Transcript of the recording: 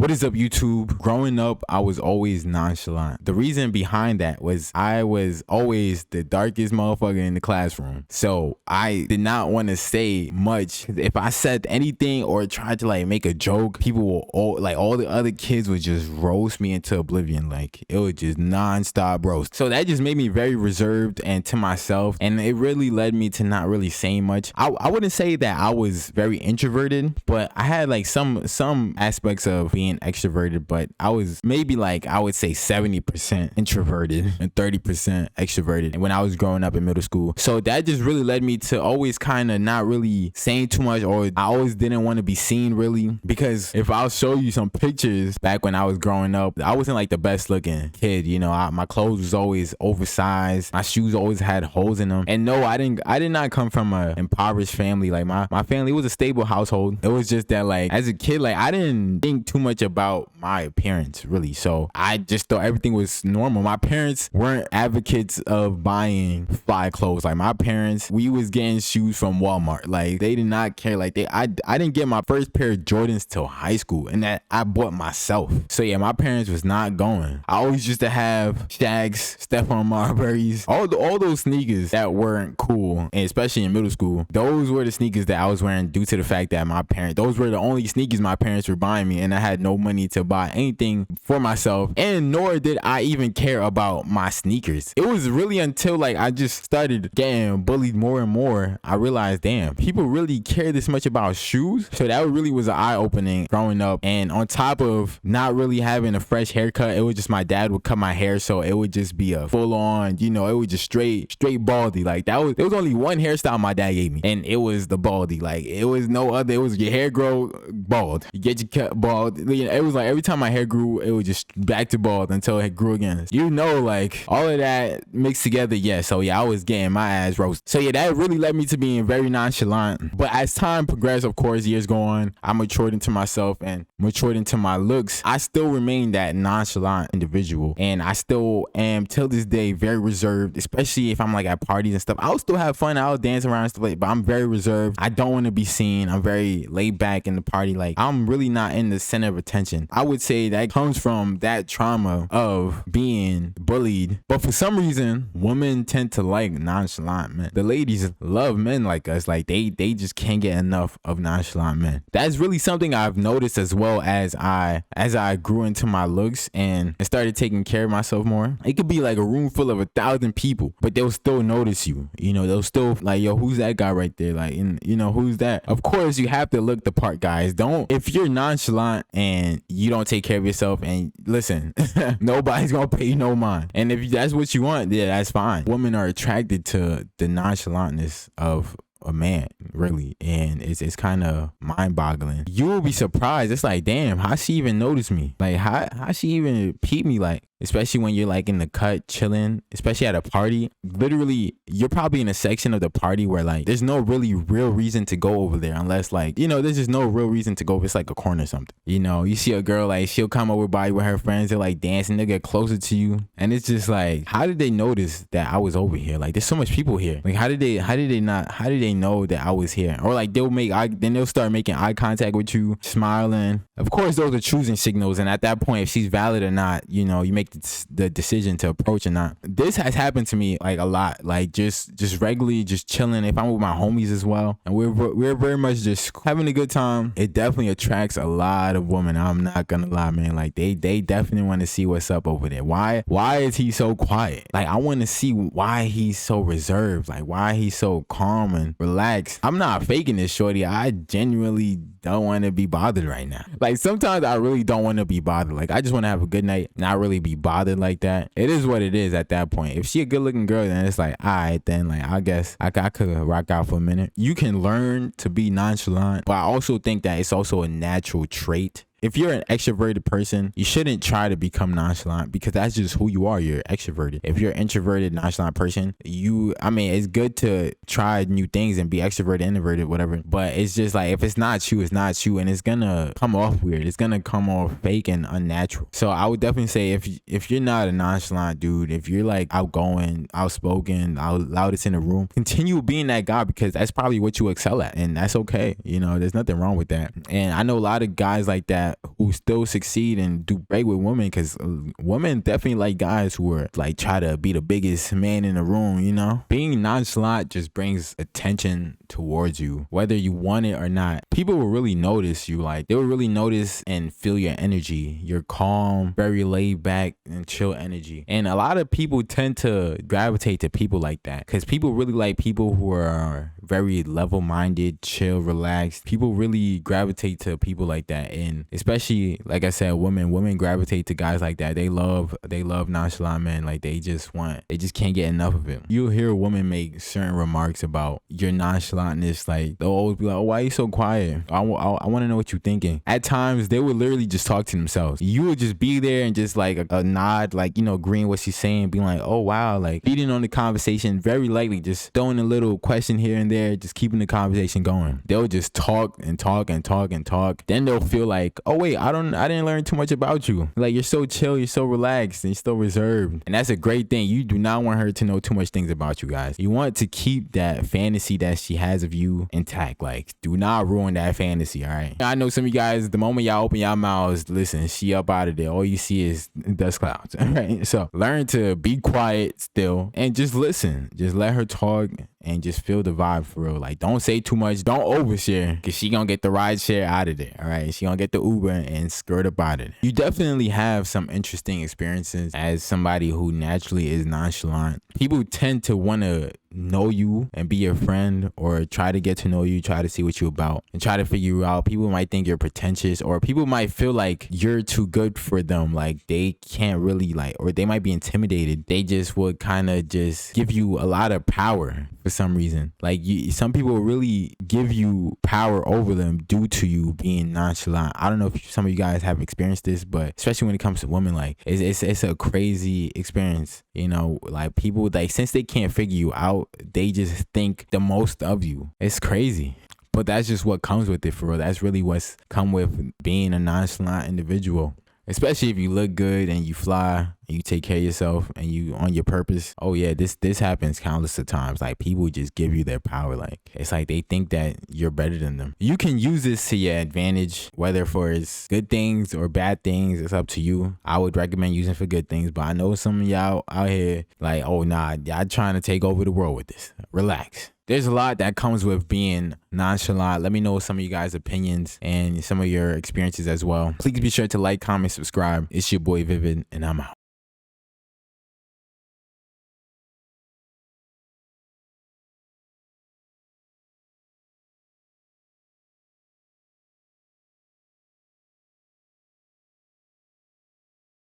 What is up, YouTube? Growing up, I was always nonchalant. The reason behind that was I was always the darkest motherfucker in the classroom. So I did not want to say much. If I said anything or tried to like make a joke, people will all the other kids would just roast me into oblivion. Like it was just non-stop roast. So that just made me very reserved and to myself. And it really led me to not really saying much. I wouldn't say that I was very introverted, but I had like some aspects of being extroverted, but I was maybe like, I would say 70% introverted and 30% extroverted when I was growing up in middle school. So that just really led me to always kind of not really saying too much, or I always didn't want to be seen really, because if I'll show you some pictures back when I was growing up, I wasn't like the best looking kid. You know, my clothes was always oversized. My shoes always had holes in them. And no, I did not come from a impoverished family. Like my family was a stable household. It was just that like as a kid, like I didn't think too much about my appearance really. So I just thought everything was normal. My parents weren't advocates of buying fly clothes. Like my parents, we was getting shoes from Walmart. Like they did not care. Like I didn't get my first pair of Jordans till high school, and that I bought myself. So yeah, my parents was not going. I always used to have Shags, Stephon Marbury's, all those sneakers that weren't cool, and especially in middle school. Those were the sneakers that I was wearing due to the fact that those were the only sneakers my parents were buying me, and I had no money to buy anything for myself, and nor did I even care about my sneakers. It was really until like I just started getting bullied more and more, I realized, damn, people really care this much about shoes. So that really was an eye-opening growing up. And on top of not really having a fresh haircut, it was just my dad would cut my hair, so it would just be a full-on, you know, it was just straight baldy. Like there was only one hairstyle my dad gave me, and it was the baldy. Like it was no other. It was your hair grow bald, you get your cut bald. You know, it was like every time my hair grew, it was just back to bald until it grew again. You know, like all of that mixed together. Yeah, so yeah, I was getting my ass roasted. So yeah, that really led me to being very nonchalant. But as time progressed, of course, years go on, I matured into myself and matured into my looks. I still remain that nonchalant individual, and I still am till this day very reserved, especially if I'm like at parties and stuff. I'll still have fun, I'll dance around and stuff like, but I'm very reserved. I don't want to be seen. I'm very laid back in the party. Like I'm really not in the center of attention. I would say that comes from that trauma of being bullied. But for some reason, women tend to like nonchalant men. The ladies love men like us. Like they just can't get enough of nonchalant men. That's really something I've noticed as well as I grew into my looks and started taking care of myself more. It could be like a room full of 1,000 people, but they'll still notice you. You know, they'll still like, yo, who's that guy right there? Like, and you know, who's that? Of course, you have to look the part, guys. If you're nonchalant and you don't take care of yourself, and listen, nobody's gonna pay you no mind. And if that's what you want, yeah, that's fine. Women are attracted to the nonchalantness of a man, really, and it's kind of mind-boggling. You will be surprised. It's like, damn, how she even noticed me? Like how she even peeped me? Like, especially when you're like in the cut chilling, especially at a party. Literally, you're probably in a section of the party where like there's no really real reason to go over there, unless like, you know, there's just no real reason to go if it's like a corner or something. You know, you see a girl, like she'll come over by with her friends, they're like dancing, they'll get closer to you, and it's just like, how did they notice that I was over here? Like there's so much people here. Like how did they know that I was here? Or like they'll start making eye contact with you, smiling. Of course, those are choosing signals, and at that point, if she's valid or not, you know, you make the decision to approach or not. This has happened to me like a lot, like just regularly just chilling. If I'm with my homies as well, and we're very much just having a good time, it definitely attracts a lot of women. I'm not gonna lie, man. Like they definitely want to see what's up over there. Why is he so quiet? Like I want to see why he's so reserved, like why he's so calm and relaxed. I'm not faking this, shorty. I genuinely don't want to be bothered right now. Like sometimes I really don't want to be bothered. Like I just want to have a good night, not really be bothered like that. It is what it is at that point. If she a good looking girl, then it's like, all right, then like I guess I could rock out for a minute. You can learn to be nonchalant, but I also think that it's also a natural trait. If you're an extroverted person, you shouldn't try to become nonchalant, because that's just who you are. You're extroverted. If you're an introverted, nonchalant person, it's good to try new things and be extroverted, introverted, whatever. But it's just like, if it's not you, it's not you, and it's gonna come off weird. It's gonna come off fake and unnatural. So I would definitely say if you're not a nonchalant dude, if you're like outgoing, outspoken, loudest in the room, continue being that guy, because that's probably what you excel at, and that's okay. You know, there's nothing wrong with that. And I know a lot of guys like that that who still succeed and do great with women, because women definitely like guys who are like try to be the biggest man in the room, you know? Being nonchalant just brings attention towards you, whether you want it or not. People will really notice you. Like, they will really notice and feel your energy, your calm, very laid back and chill energy. And a lot of people tend to gravitate to people like that, because people really like people who are very level-minded, chill, relaxed. People really gravitate to people like that. And especially, like I said, women gravitate to guys like that. They love nonchalant men. Like, they just can't get enough of it. You'll hear a woman make certain remarks about your nonchalantness. Like, they'll always be like, oh, why are you so quiet? I want to know what you're thinking. At times, they would literally just talk to themselves. You would just be there and just like a nod, like, you know, agreeing what she's saying, being like, oh, wow, like feeding on the conversation, very likely just throwing a little question here and there, just keeping the conversation going. They'll just talk and talk and talk and talk. Then they'll feel like, oh, wait, I didn't learn too much about you. Like, you're so chill, you're so relaxed, and you're so reserved. And that's a great thing. You do not want her to know too much things about you guys. You want to keep that fantasy that she has of you intact. Like, do not ruin that fantasy, all right? I know some of you guys, the moment y'all open y'all mouths, listen, she up out of there. All you see is dust clouds, all right? So learn to be quiet still and just listen. Just let her talk and just feel the vibe for real. Like, don't say too much. Don't overshare, because she gonna get the ride share out of there, all right? She gonna get the Uber and skirt up out of it. You definitely have some interesting experiences as somebody who naturally is nonchalant. People tend to want to know you and be your friend, or try to get to know you, try to see what you're about and try to figure you out. People might think you're pretentious, or people might feel like you're too good for them. Like, they can't really or they might be intimidated. They just would kind of just give you a lot of power for some reason. Like, some people really give you power over them due to you being nonchalant. I don't know if some of you guys have experienced this, but especially when it comes to women, like, it's a crazy experience, you know? Like, people, like, since they can't figure you out, they just think the most of you. It's crazy. But that's just what comes with it, for real. That's really what's come with being a nonchalant individual. Especially if you look good and you fly and you take care of yourself and you on your purpose. Oh yeah, this happens countless of times. Like, people just give you their power. Like, it's like they think that you're better than them. You can use this to your advantage, whether for its good things or bad things. It's up to you. I would recommend using for good things, but I know some of y'all out here like, oh nah, y'all trying to take over the world with this. Relax. There's a lot that comes with being nonchalant. Let me know some of you guys' opinions and some of your experiences as well. Please be sure to like, comment, subscribe. It's your boy Vivid, and I'm out.